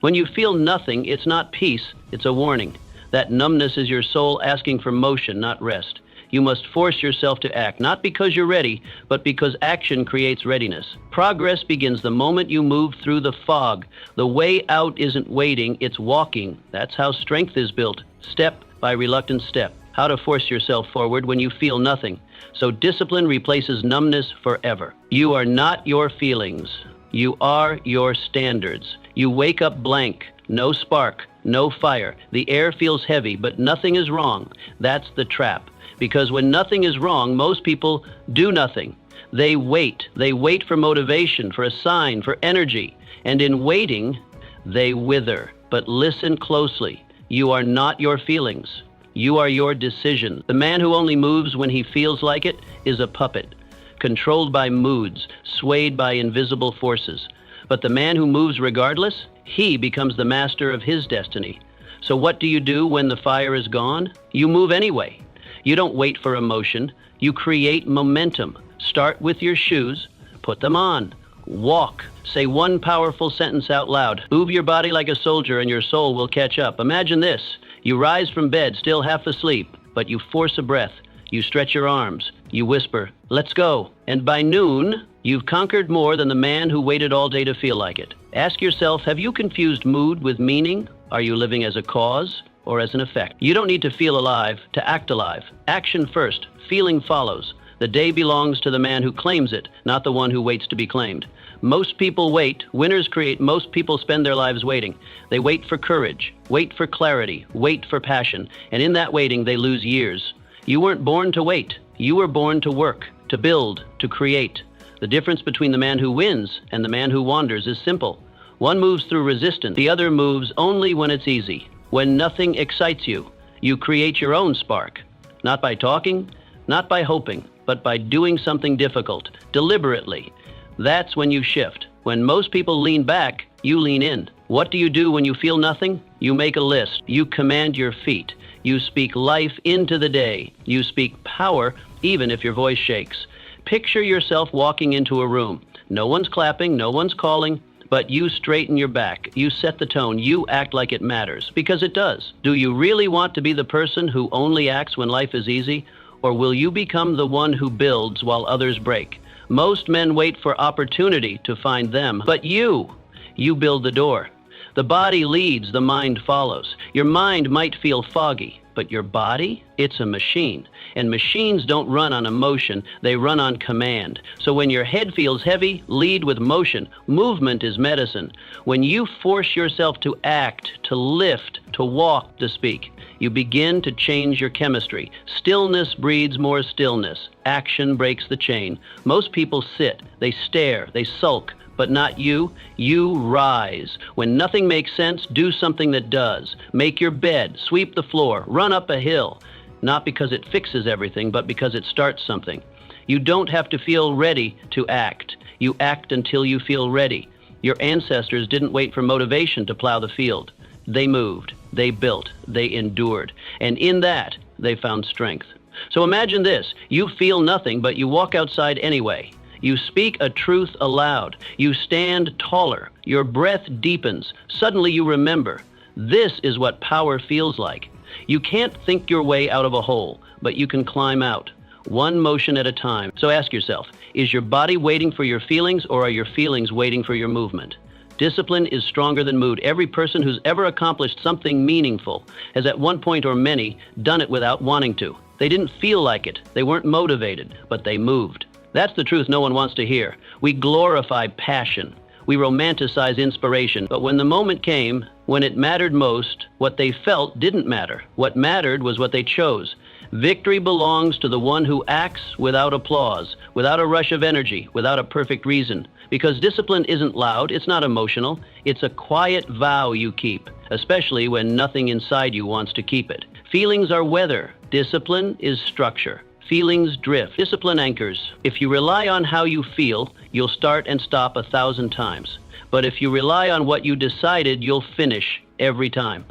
When you feel nothing, it's not peace, it's a warning. That numbness is your soul asking for motion, not rest. You must force yourself to act, not because you're ready, but because action creates readiness. Progress begins the moment you move through the fog. The way out isn't waiting, it's walking. That's how strength is built, step by reluctant step. How to force yourself forward when you feel nothing. So discipline replaces numbness forever. You are not your feelings. You are your standards. You wake up blank, no spark, no fire. The air feels heavy, but nothing is wrong. That's the trap. Because when nothing is wrong, most people do nothing. They wait. They wait for motivation, for a sign, for energy. And in waiting, they wither. But listen closely. You are not your feelings. You are your decision. The man who only moves when he feels like it is a puppet, controlled by moods, swayed by invisible forces. But the man who moves regardless, he becomes the master of his destiny. So what do you do when the fire is gone? You move anyway. You don't wait for emotion. You create momentum. Start with your shoes. Put them on. Walk. Say one powerful sentence out loud. Move your body like a soldier and your soul will catch up. Imagine this. You rise from bed, still half asleep, but you force a breath. You stretch your arms. You whisper, "Let's go." And by noon, you've conquered more than the man who waited all day to feel like it. Ask yourself, have you confused mood with meaning? Are you living as a cause or as an effect? You don't need to feel alive to act alive. Action first. Feeling follows. The day belongs to the man who claims it, not the one who waits to be claimed. Most people wait. Winners create. Most people spend their lives waiting. They wait for courage, wait for clarity, wait for passion. And in that waiting, they lose years. You weren't born to wait. You were born to work, to build, to create. The difference between the man who wins and the man who wanders is simple. One moves through resistance. The other moves only when it's easy. When nothing excites you, you create your own spark. Not by talking, not by hoping, but by doing something difficult, deliberately. That's when you shift. When most people lean back, you lean in. What do you do when you feel nothing? You make a list. You command your feet. You speak life into the day. You speak power, even if your voice shakes. Picture yourself walking into a room. No one's clapping, no one's calling, but you straighten your back. You set the tone. You act like it matters, because it does. Do you really want to be the person who only acts when life is easy? Or will you become the one who builds while others break? Most men wait for opportunity to find them, but you build the door. The body leads, the mind follows. Your mind might feel foggy, but your body, it's a machine. And machines don't run on emotion, they run on command. So when your head feels heavy, lead with motion. Movement is medicine. When you force yourself to act, to lift, to walk, to speak, you begin to change your chemistry. Stillness breeds more stillness. Action breaks the chain. Most people sit, they stare, they sulk, but not you. You rise. When nothing makes sense, do something that does. Make your bed, sweep the floor, run up a hill. Not because it fixes everything, but because it starts something. You don't have to feel ready to act. You act until you feel ready. Your ancestors didn't wait for motivation to plow the field. They moved, they built, they endured, and in that, they found strength. So imagine this, you feel nothing, but you walk outside anyway. You speak a truth aloud. You stand taller. Your breath deepens. Suddenly you remember, this is what power feels like. You can't think your way out of a hole, but you can climb out, one motion at a time. So ask yourself, is your body waiting for your feelings, or are your feelings waiting for your movement? Discipline is stronger than mood. Every person who's ever accomplished something meaningful has at one point or many done it without wanting to. They didn't feel like it. They weren't motivated, but they moved. That's the truth no one wants to hear. We glorify passion. We romanticize inspiration. But when the moment came, when it mattered most, what they felt didn't matter. What mattered was what they chose. Victory belongs to the one who acts without applause, without a rush of energy, without a perfect reason. Because discipline isn't loud, it's not emotional, it's a quiet vow you keep, especially when nothing inside you wants to keep it. Feelings are weather, discipline is structure. Feelings drift, discipline anchors. If you rely on how you feel, you'll start and stop 1,000 times. But if you rely on what you decided, you'll finish every time.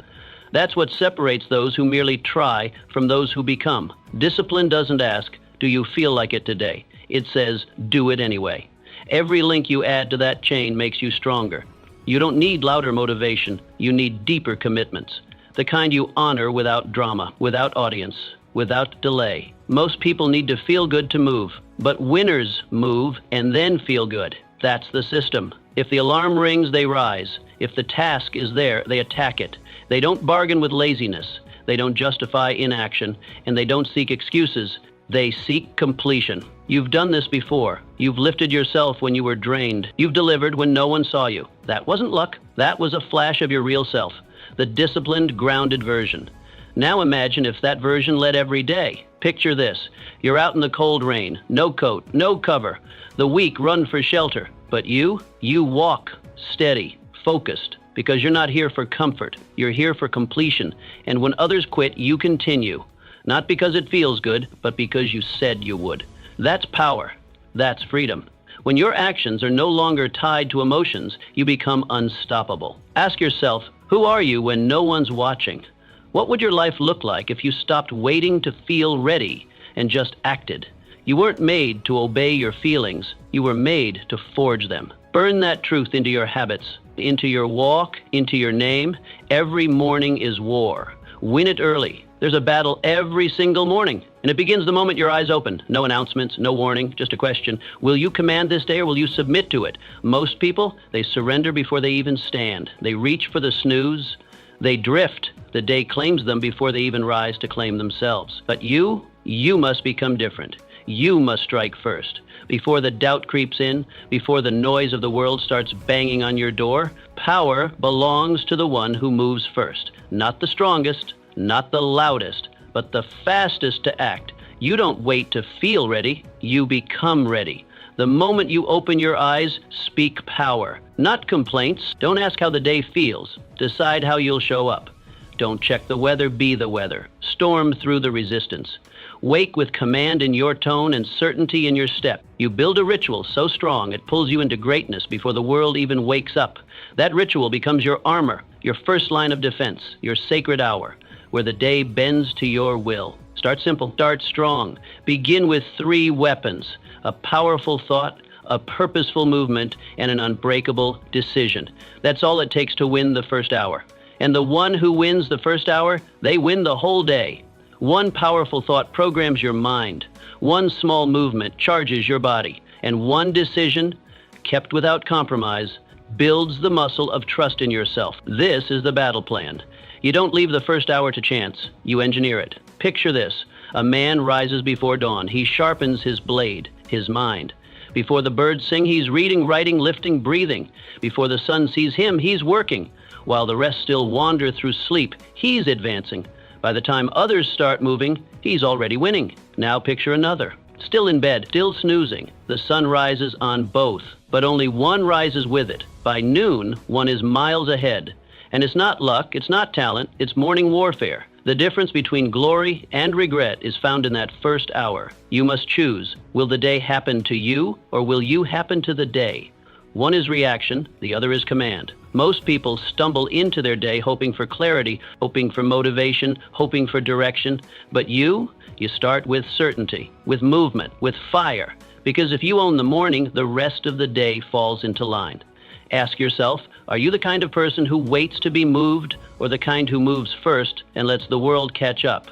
That's what separates those who merely try from those who become. Discipline doesn't ask, do you feel like it today? It says, do it anyway. Every link you add to that chain makes you stronger. You don't need louder motivation. You need deeper commitments. The kind you honor without drama, without audience, without delay. Most people need to feel good to move, but winners move and then feel good. That's the system. If the alarm rings, they rise. If the task is there, they attack it. They don't bargain with laziness. They don't justify inaction, and they don't seek excuses. They seek completion. You've done this before. You've lifted yourself when you were drained. You've delivered when no one saw you. That wasn't luck. That was a flash of your real self, the disciplined, grounded version. Now imagine if that version led every day. Picture this. You're out in the cold rain, no coat, no cover. The weak run for shelter. But you walk steady, focused, because you're not here for comfort. You're here for completion. And when others quit, you continue. Not because it feels good, but because you said you would. That's power. That's freedom. When your actions are no longer tied to emotions, you become unstoppable. Ask yourself, who are you when no one's watching? What would your life look like if you stopped waiting to feel ready and just acted? You weren't made to obey your feelings. You were made to forge them. Burn that truth into your habits, into your walk, into your name. Every morning is war. Win it early. There's a battle every single morning, and it begins the moment your eyes open. No announcements, no warning, just a question. Will you command this day or will you submit to it? Most people, they surrender before they even stand. They reach for the snooze. They drift. The day claims them before they even rise to claim themselves. But you must become different. You must strike first. Before the doubt creeps in, before the noise of the world starts banging on your door, power belongs to the one who moves first. Not the strongest, not the loudest, but the fastest to act. You don't wait to feel ready, you become ready. The moment you open your eyes, speak power. Not complaints. Don't ask how the day feels. Decide how you'll show up. Don't check the weather, be the weather. Storm through the resistance. Wake with command in your tone and certainty in your step. You build a ritual so strong it pulls you into greatness before the world even wakes up. That ritual becomes your armor, your first line of defense, your sacred hour, where the day bends to your will. Start simple, start strong. Begin with 3 weapons: a powerful thought, a purposeful movement, and an unbreakable decision. That's all it takes to win the first hour. And the one who wins the first hour, they win the whole day. One powerful thought programs your mind. One small movement charges your body. And one decision, kept without compromise, builds the muscle of trust in yourself. This is the battle plan. You don't leave the first hour to chance. You engineer it. Picture this. A man rises before dawn. He sharpens his blade, his mind. Before the birds sing, he's reading, writing, lifting, breathing. Before the sun sees him, he's working. While the rest still wander through sleep, he's advancing. By the time others start moving, he's already winning. Now picture another. Still in bed, still snoozing. The sun rises on both, but only one rises with it. By noon, one is miles ahead. And it's not luck, it's not talent, it's morning warfare. The difference between glory and regret is found in that first hour. You must choose. Will the day happen to you, or will you happen to the day? One is reaction, the other is command. Most people stumble into their day hoping for clarity, hoping for motivation, hoping for direction. But you start with certainty, with movement, with fire. Because if you own the morning, the rest of the day falls into line. Ask yourself, are you the kind of person who waits to be moved, or the kind who moves first and lets the world catch up?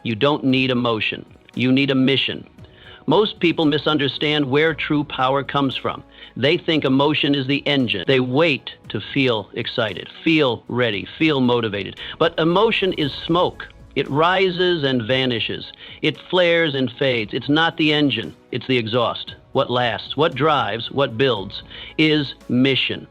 You don't need emotion. You need a mission. Most people misunderstand where true power comes from. They think emotion is the engine. They wait to feel excited, feel ready, feel motivated. But emotion is smoke. It rises and vanishes. It flares and fades. It's not the engine. It's the exhaust. What lasts, what drives, what builds is mission.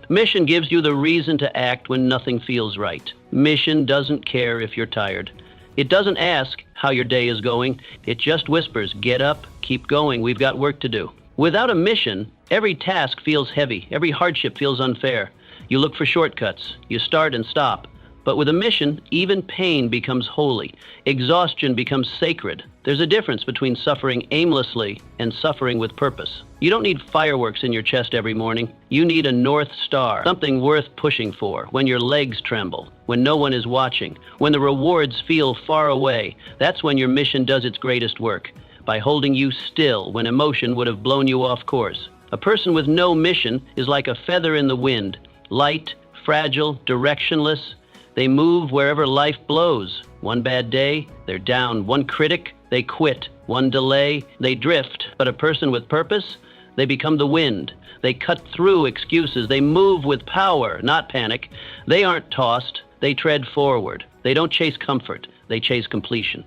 Mission gives you the reason to act when nothing feels right. Mission doesn't care if you're tired. It doesn't ask how your day is going. It just whispers, get up, keep going, we've got work to do. Without a mission, every task feels heavy, every hardship feels unfair. You look for shortcuts, you start and stop. But with a mission, even pain becomes holy. Exhaustion becomes sacred. There's a difference between suffering aimlessly and suffering with purpose. You don't need fireworks in your chest every morning. You need a North Star, something worth pushing for, when your legs tremble, when no one is watching, when the rewards feel far away. That's when your mission does its greatest work, by holding you still when emotion would have blown you off course. A person with no mission is like a feather in the wind. light, fragile, directionless. They move wherever life blows. One bad day, they're down. One critic, they quit. One delay, they drift. But a person with purpose, they become the wind. They cut through excuses. They move with power, not panic. They aren't tossed. They tread forward. They don't chase comfort. They chase completion.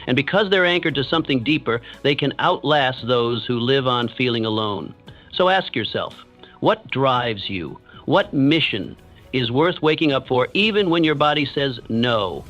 And because they're anchored to something deeper, they can outlast those who live on feeling alone. So ask yourself, what drives you? What mission is worth waking up for even when your body says no?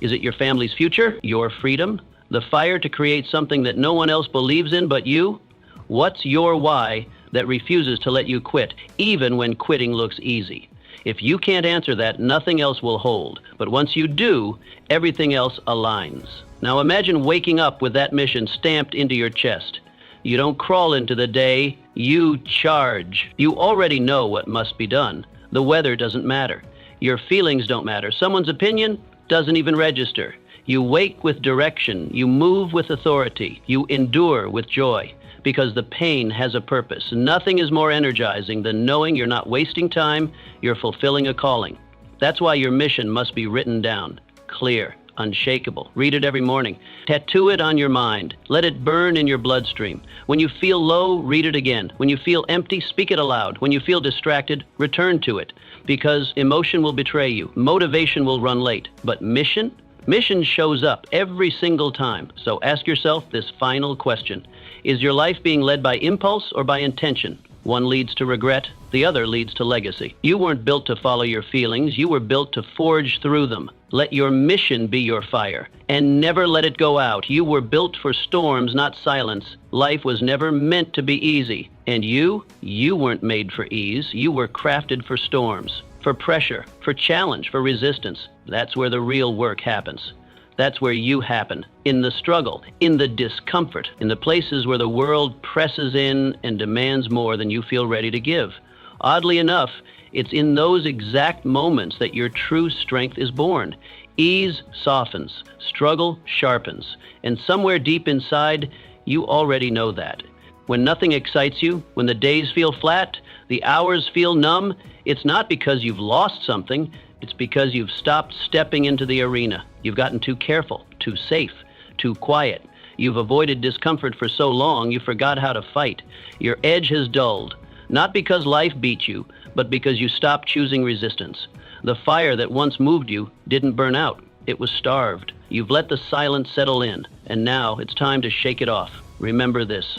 Is it your family's future, your freedom, the fire to create something that no one else believes in but you? What's your why that refuses to let you quit, even when quitting looks easy? If you can't answer that, nothing else will hold. But once you do, everything else aligns. Now imagine waking up with that mission stamped into your chest. You don't crawl into the day, you charge. You already know what must be done. The weather doesn't matter. Your feelings don't matter. Someone's opinion doesn't even register. You wake with direction. You move with authority. You endure with joy. Because the pain has a purpose. Nothing is more energizing than knowing you're not wasting time, you're fulfilling a calling. That's why your mission must be written down, clear, unshakable. Read it every morning. Tattoo it on your mind. Let it burn in your bloodstream. When you feel low, read it again. When you feel empty, speak it aloud. When you feel distracted, return to it. Because emotion will betray you. Motivation will run late. But mission? Mission shows up every single time. So ask yourself this final question. Is your life being led by impulse or by intention? One leads to regret, the other leads to legacy. You weren't built to follow your feelings, you were built to forge through them. Let your mission be your fire, and never let it go out. You were built for storms, not silence. Life was never meant to be easy. And you weren't made for ease. You were crafted for storms, for pressure, for challenge, for resistance. That's where the real work happens. That's where you happen, in the struggle, in the discomfort, in the places where the world presses in and demands more than you feel ready to give. Oddly enough, it's in those exact moments that your true strength is born. Ease softens, struggle sharpens, and somewhere deep inside, you already know that. When nothing excites you, when the days feel flat, the hours feel numb, it's not because you've lost something. It's because you've stopped stepping into the arena. You've gotten too careful, too safe, too quiet. You've avoided discomfort for so long, you forgot how to fight. Your edge has dulled, not because life beat you, but because you stopped choosing resistance. The fire that once moved you didn't burn out. It was starved. You've let the silence settle in, and now it's time to shake it off. Remember this.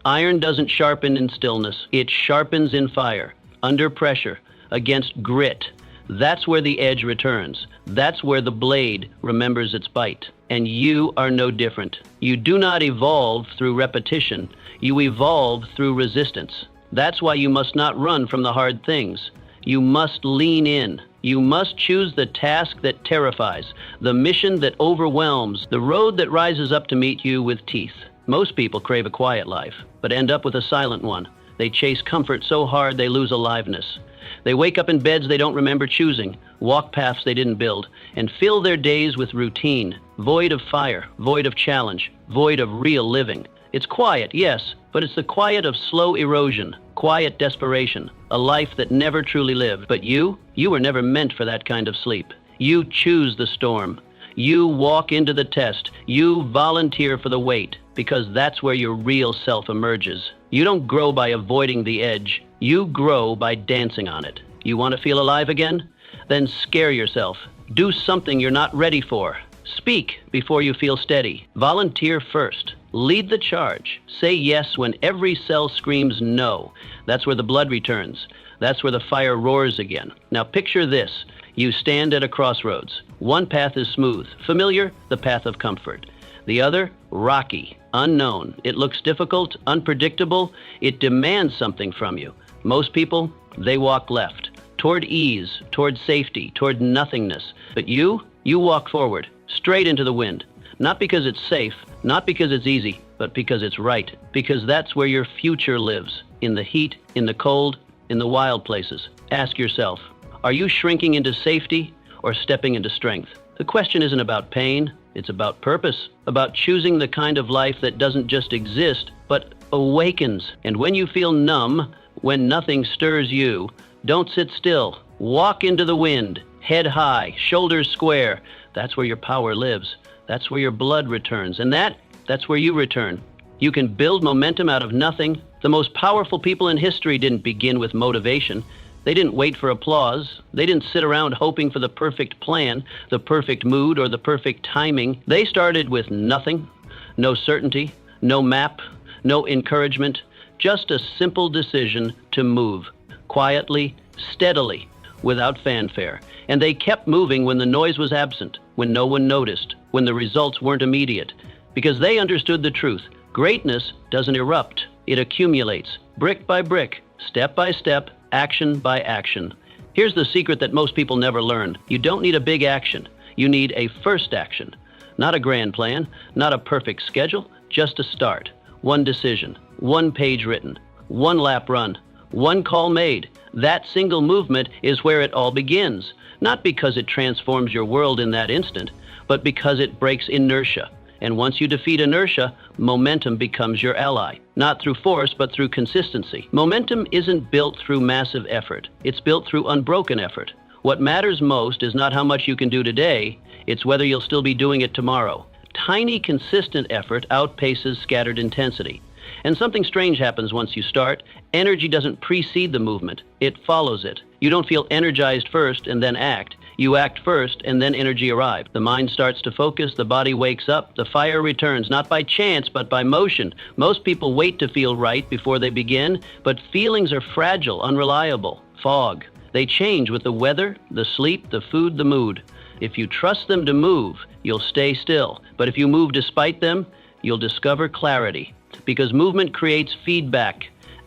Iron doesn't sharpen in stillness. It sharpens in fire, under pressure, against grit. That's where the edge returns. That's where the blade remembers its bite. And you are no different. You do not evolve through repetition. You evolve through resistance. That's why you must not run from the hard things. You must lean in. You must choose the task that terrifies, the mission that overwhelms, the road that rises up to meet you with teeth. Most people crave a quiet life, but end up with a silent one. They chase comfort so hard they lose aliveness. They wake up in beds they don't remember choosing, walk paths they didn't build, and fill their days with routine, void of fire, void of challenge, void of real living. It's quiet, yes, but it's the quiet of slow erosion, quiet desperation, a life that never truly lived. But you were never meant for that kind of sleep. You choose the storm. You walk into the test. You volunteer for the wait, because that's where your real self emerges. You don't grow by avoiding the edge. You grow by dancing on it. You want to feel alive again? Then scare yourself. Do something you're not ready for. Speak before you feel steady. Volunteer first. Lead the charge. Say yes when every cell screams no. That's where the blood returns. That's where the fire roars again. Now picture this. You stand at a crossroads. One path is smooth, familiar, the path of comfort. The other, rocky, unknown. It looks difficult, unpredictable. It demands something from you. Most people, they walk left, toward ease, toward safety, toward nothingness. But you walk forward, straight into the wind. Not because it's safe, not because it's easy, but because it's right. Because that's where your future lives, in the heat, in the cold, in the wild places. Ask yourself, are you shrinking into safety or stepping into strength? The question isn't about pain, it's about purpose, about choosing the kind of life that doesn't just exist, but awakens. And when you feel numb, when nothing stirs you, don't sit still. Walk into the wind, head high, shoulders square. That's where your power lives. That's where your blood returns. And that's where you return. You can build momentum out of nothing. The most powerful people in history didn't begin with motivation. They didn't wait for applause. They didn't sit around hoping for the perfect plan, the perfect mood, or the perfect timing. They started with nothing, no certainty, no map, no encouragement, just a simple decision to move, quietly, steadily, without fanfare. And they kept moving when the noise was absent, when no one noticed, when the results weren't immediate, because they understood the truth. Greatness doesn't erupt. It accumulates, brick by brick, step by step, action by action. Here's the secret that most people never learn. You don't need a big action. You need a first action. Not a grand plan, not a perfect schedule, just a start. One decision, one page written, one lap run, one call made. That single movement is where it all begins. Not because it transforms your world in that instant, but because it breaks inertia. And once you defeat inertia, momentum becomes your ally. Not through force, but through consistency. Momentum isn't built through massive effort. It's built through unbroken effort. What matters most is not how much you can do today, it's whether you'll still be doing it tomorrow. Tiny, consistent effort outpaces scattered intensity. And something strange happens once you start. Energy doesn't precede the movement. It follows it. You don't feel energized first and then act. You act first, and then energy arrives. The mind starts to focus, the body wakes up, the fire returns, not by chance, but by motion. Most people wait to feel right before they begin, but feelings are fragile, unreliable, fog. They change with the weather, the sleep, the food, the mood. If you trust them to move, you'll stay still. But if you move despite them, you'll discover clarity. Because movement creates feedback.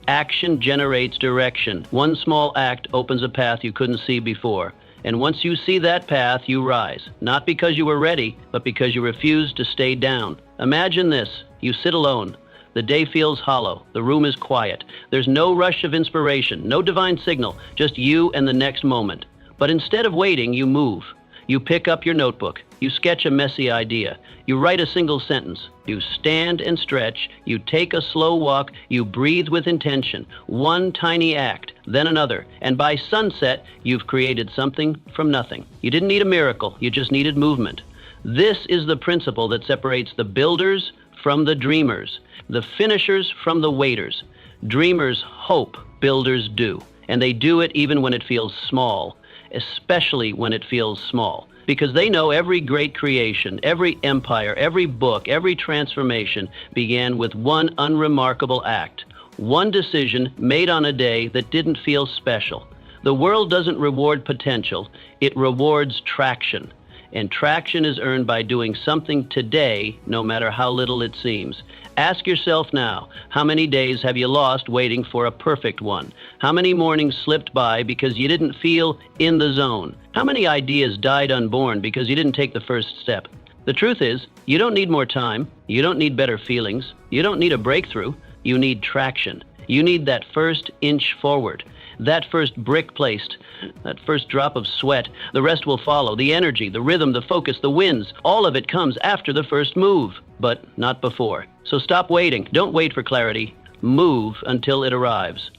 Action generates direction. One small act opens a path you couldn't see before. And once you see that path, you rise. Not because you were ready, but because you refused to stay down. Imagine this. You sit alone. The day feels hollow. The room is quiet. There's no rush of inspiration, no divine signal, just you and the next moment. But instead of waiting, you move. You pick up your notebook. You sketch a messy idea. You write a single sentence. You stand and stretch. You take a slow walk. You breathe with intention. One tiny act, then another. And by sunset, you've created something from nothing. You didn't need a miracle. You just needed movement. This is the principle that separates the builders from the dreamers, the finishers from the waiters. Dreamers hope, builders do. And they do it even when it feels small, especially when it feels small. Because they know every great creation, every empire, every book, every transformation began with one unremarkable act. One decision made on a day that didn't feel special. The world doesn't reward potential, it rewards traction. And traction is earned by doing something today, no matter how little it seems. Ask yourself now, how many days have you lost waiting for a perfect one? How many mornings slipped by because you didn't feel in the zone? How many ideas died unborn because you didn't take the first step? The truth is, you don't need more time. You don't need better feelings. You don't need a breakthrough. You need traction. You need that first inch forward. That first brick placed, that first drop of sweat. The rest will follow. The energy, the rhythm, the focus, the wins, all of it comes after the first move, but not before. So stop waiting. Don't wait for clarity. Move until it arrives.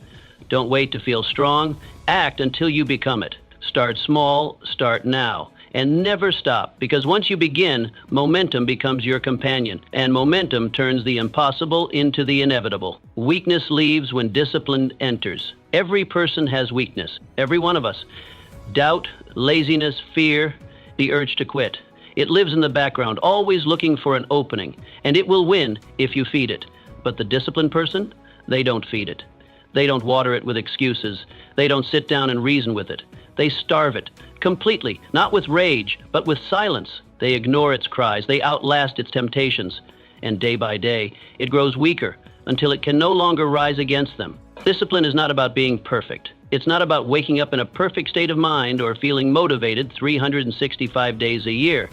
Don't wait to feel strong. Act until you become it. Start small, start now. And never stop, because once you begin, momentum becomes your companion, and momentum turns the impossible into the inevitable. Weakness leaves when discipline enters. Every person has weakness, every one of us. Doubt, laziness, fear, the urge to quit. It lives in the background, always looking for an opening, and it will win if you feed it. But the disciplined person, they don't feed it. They don't water it with excuses. They don't sit down and reason with it. They starve it completely, not with rage, but with silence. They ignore its cries. They outlast its temptations. And day by day, it grows weaker until it can no longer rise against them. Discipline is not about being perfect. It's not about waking up in a perfect state of mind or feeling motivated 365 days a year.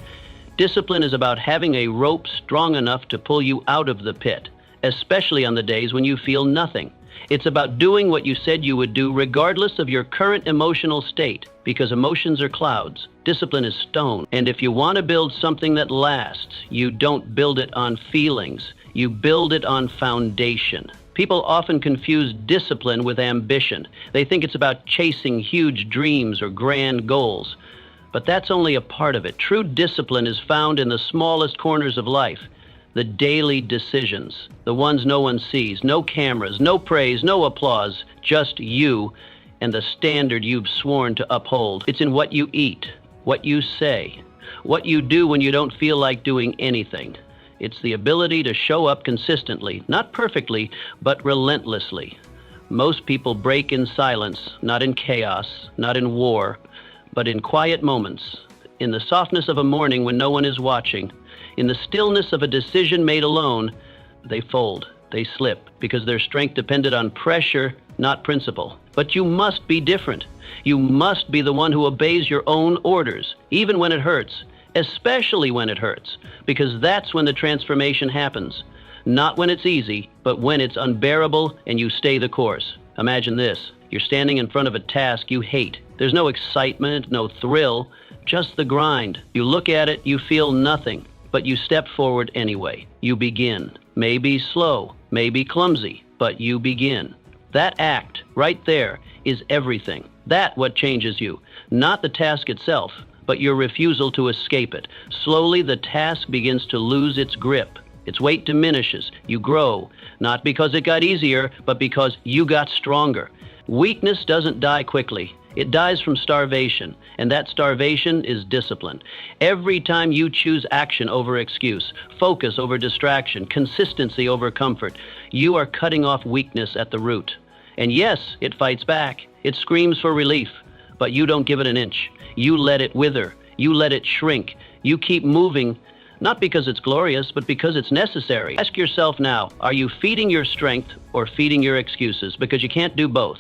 Discipline is about having a rope strong enough to pull you out of the pit, especially on the days when you feel nothing. It's about doing what you said you would do regardless of your current emotional state, because emotions are clouds. Discipline is stone. And if you want to build something that lasts, you don't build it on feelings. You build it on foundation. People often confuse discipline with ambition. They think it's about chasing huge dreams or grand goals. But that's only a part of it. True discipline is found in the smallest corners of life. The daily decisions, the ones no one sees, no cameras, no praise, no applause, just you and the standard you've sworn to uphold. It's in what you eat, what you say, what you do when you don't feel like doing anything. It's the ability to show up consistently, not perfectly, but relentlessly. Most people break in silence, not in chaos, not in war, but in quiet moments, in the softness of a morning when no one is watching, in the stillness of a decision made alone. They fold, they slip, because their strength depended on pressure, not principle. But you must be different. You must be the one who obeys your own orders, even when it hurts, especially when it hurts, because that's when the transformation happens. Not when it's easy, but when it's unbearable and you stay the course. Imagine this. You're standing in front of a task you hate. There's no excitement, no thrill, just the grind. You look at it, you feel nothing, but you step forward anyway. You begin. Maybe slow, maybe clumsy, but you begin. That act right there is everything. That's what changes you, not the task itself, but your refusal to escape it. Slowly, the task begins to lose its grip. Its weight diminishes. You grow, not because it got easier, but because you got stronger. Weakness doesn't die quickly. It dies from starvation, and that starvation is discipline. Every time you choose action over excuse, focus over distraction, consistency over comfort, you are cutting off weakness at the root. And yes, it fights back. It screams for relief, but you don't give it an inch. You let it wither. You let it shrink. You keep moving, not because it's glorious, but because it's necessary. Ask yourself now, are you feeding your strength or feeding your excuses? Because you can't do both.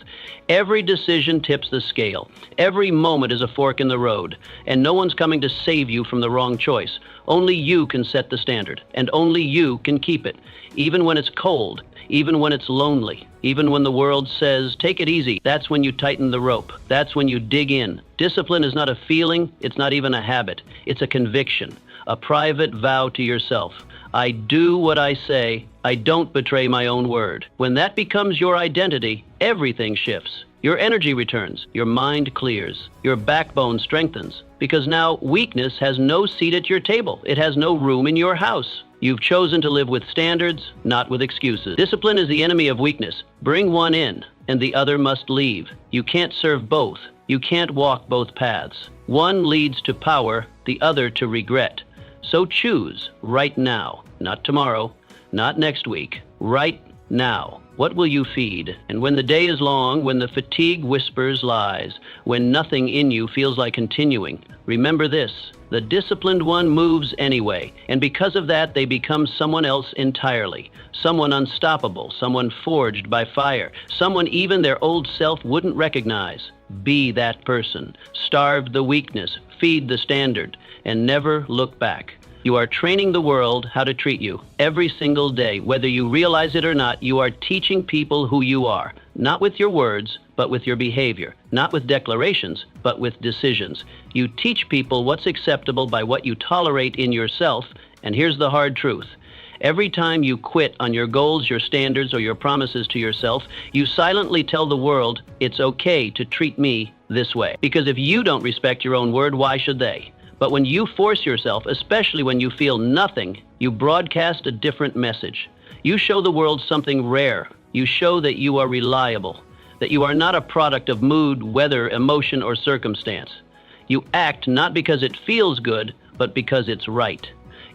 Every decision tips the scale. Every moment is a fork in the road, and no one's coming to save you from the wrong choice. Only you can set the standard, and only you can keep it, even when it's cold, even when it's lonely, even when the world says, take it easy. That's when you tighten the rope. That's when you dig in. Discipline is not a feeling. It's not even a habit. It's a conviction, a private vow to yourself. I do what I say. I don't betray my own word. When that becomes your identity, everything shifts. Your energy returns. Your mind clears. Your backbone strengthens. Because now weakness has no seat at your table. It has no room in your house. You've chosen to live with standards, not with excuses. Discipline is the enemy of weakness. Bring one in, and the other must leave. You can't serve both. You can't walk both paths. One leads to power, the other to regret. So choose right now, not tomorrow, not next week, right now. What will you feed? And when the day is long, when the fatigue whispers lies, when nothing in you feels like continuing, remember this: the disciplined one moves anyway, and because of that, they become someone else entirely. Someone unstoppable, someone forged by fire, someone even their old self wouldn't recognize. Be that person. Starve the weakness, feed the standard, and never look back. You are training the world how to treat you every single day. Whether you realize it or not, you are teaching people who you are, not with your words, but with your behavior, not with declarations, but with decisions. You teach people what's acceptable by what you tolerate in yourself, and here's the hard truth. Every time you quit on your goals, your standards, or your promises to yourself, you silently tell the world, it's okay to treat me this way. Because if you don't respect your own word, why should they? But when you force yourself, especially when you feel nothing, you broadcast a different message. You show the world something rare. You show that you are reliable, that you are not a product of mood, weather, emotion, or circumstance. You act not because it feels good, but because it's right.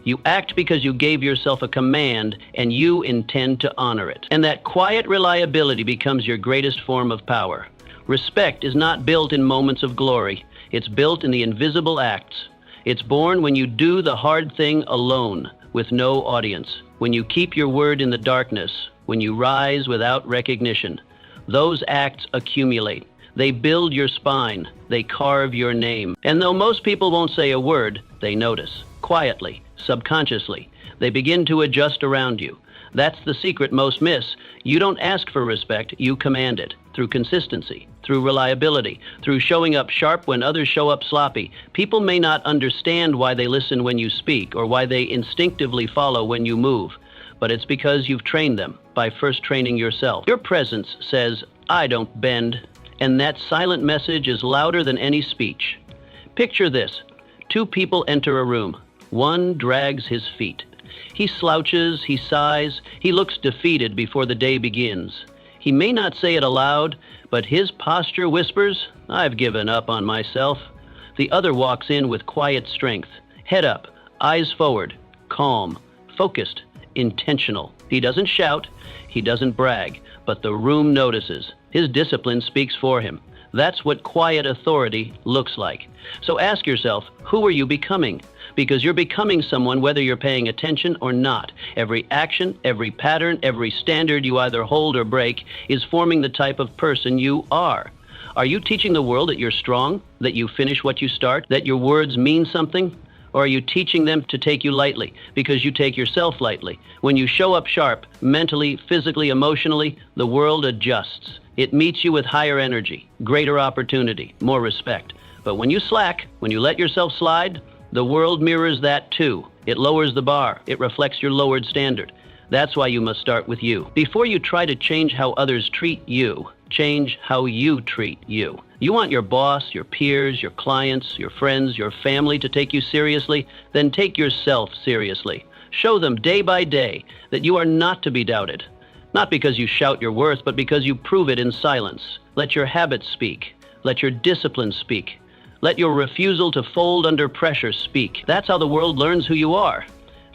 You act because you gave yourself a command and you intend to honor it. And that quiet reliability becomes your greatest form of power. Respect is not built in moments of glory. It's built in the invisible acts. It's born when you do the hard thing alone, with no audience, when you keep your word in the darkness, when you rise without recognition. Those acts accumulate. They build your spine. They carve your name. And though most people won't say a word, they notice. Quietly, subconsciously, they begin to adjust around you. That's the secret most miss. You don't ask for respect, you command it. Through consistency, through reliability, through showing up sharp when others show up sloppy. People may not understand why they listen when you speak or why they instinctively follow when you move. but it's because you've trained them by first training yourself. Your presence says, "I don't bend," and that silent message is louder than any speech. Picture this. Two people enter a room. One drags his feet. He slouches, he sighs, he looks defeated before the day begins. He may not say it aloud, but his posture whispers, "I've given up on myself." The other walks in with quiet strength, head up, eyes forward, calm, focused, intentional. He doesn't shout, he doesn't brag, but the room notices. His discipline speaks for him. That's what quiet authority looks like. So ask yourself, who are you becoming? Because you're becoming someone whether you're paying attention or not. Every action, every pattern, every standard you either hold or break is forming the type of person you are. Are you teaching the world that you're strong, that you finish what you start, that your words mean something? Or are you teaching them to take you lightly because you take yourself lightly? When you show up sharp, mentally, physically, emotionally, the world adjusts. It meets you with higher energy, greater opportunity, more respect. But when you slack, when you let yourself slide, the world mirrors that too. It lowers the bar. It reflects your lowered standard. That's why you must start with you. Before you try to change how others treat you, change how you treat you. You want your boss, your peers, your clients, your friends, your family to take you seriously? Then take yourself seriously. Show them day by day that you are not to be doubted. Not because you shout your worth, but because you prove it in silence. Let your habits speak. Let your discipline speak. Let your refusal to fold under pressure speak. That's how the world learns who you are.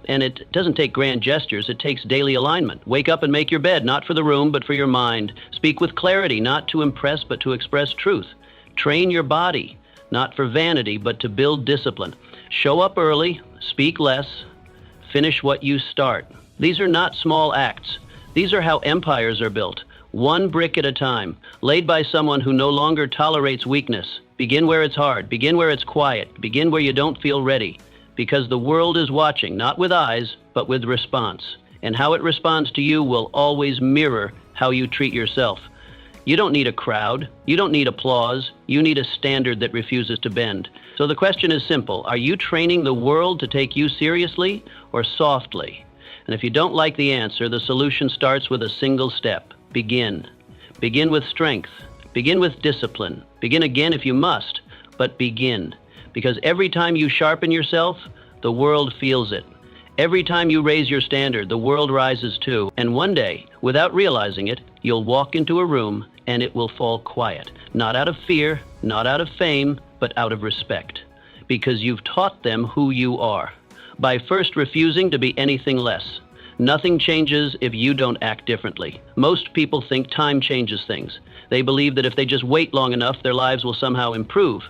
And it doesn't take grand gestures, it takes daily alignment. Wake up and make your bed, not for the room, but for your mind. Speak with clarity, not to impress, but to express truth. Train your body, not for vanity, but to build discipline. Show up early, speak less, finish what you start. These are not small acts. These are how empires are built, one brick at a time, laid by someone who no longer tolerates weakness. Begin where it's hard, begin where it's quiet, begin where you don't feel ready. Because the world is watching, not with eyes, but with response. And how it responds to you will always mirror how you treat yourself. You don't need a crowd. You don't need applause. You need a standard that refuses to bend. So the question is simple. Are you training the world to take you seriously or softly? And if you don't like the answer, the solution starts with a single step. Begin. Begin with strength. Begin with discipline. Begin again if you must, but begin. Because every time you sharpen yourself, the world feels it. Every time you raise your standard, the world rises too. And one day, without realizing it, you'll walk into a room and it will fall quiet. Not out of fear, not out of fame, but out of respect. Because you've taught them who you are. By first refusing to be anything less. Nothing changes if you don't act differently. Most people think time changes things. They believe that if they just wait long enough, their lives will somehow improve.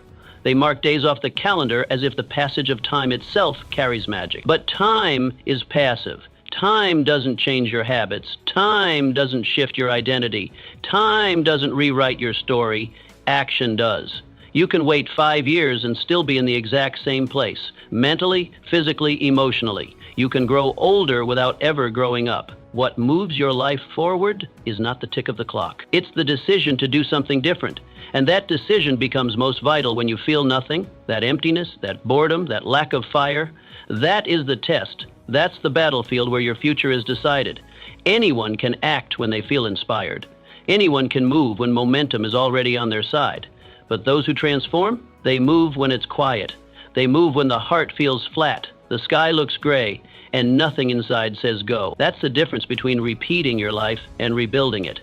They mark days off the calendar as if the passage of time itself carries magic. But time is passive. Time doesn't change your habits. Time doesn't shift your identity. Time doesn't rewrite your story. Action does. You can wait 5 years and still be in the exact same place, mentally, physically, emotionally. You can grow older without ever growing up. What moves your life forward is not the tick of the clock. It's the decision to do something different. And that decision becomes most vital when you feel nothing, that emptiness, that boredom, that lack of fire. That is the test. That's the battlefield where your future is decided. Anyone can act when they feel inspired. Anyone can move when momentum is already on their side. But those who transform, they move when it's quiet. They move when the heart feels flat, the sky looks gray, and nothing inside says go. That's the difference between repeating your life and rebuilding it.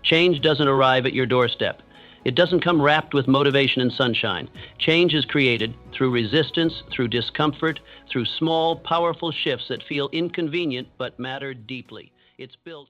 Change doesn't arrive at your doorstep. It doesn't come wrapped with motivation and sunshine. Change is created through resistance, through discomfort, through small, powerful shifts that feel inconvenient but matter deeply. It's built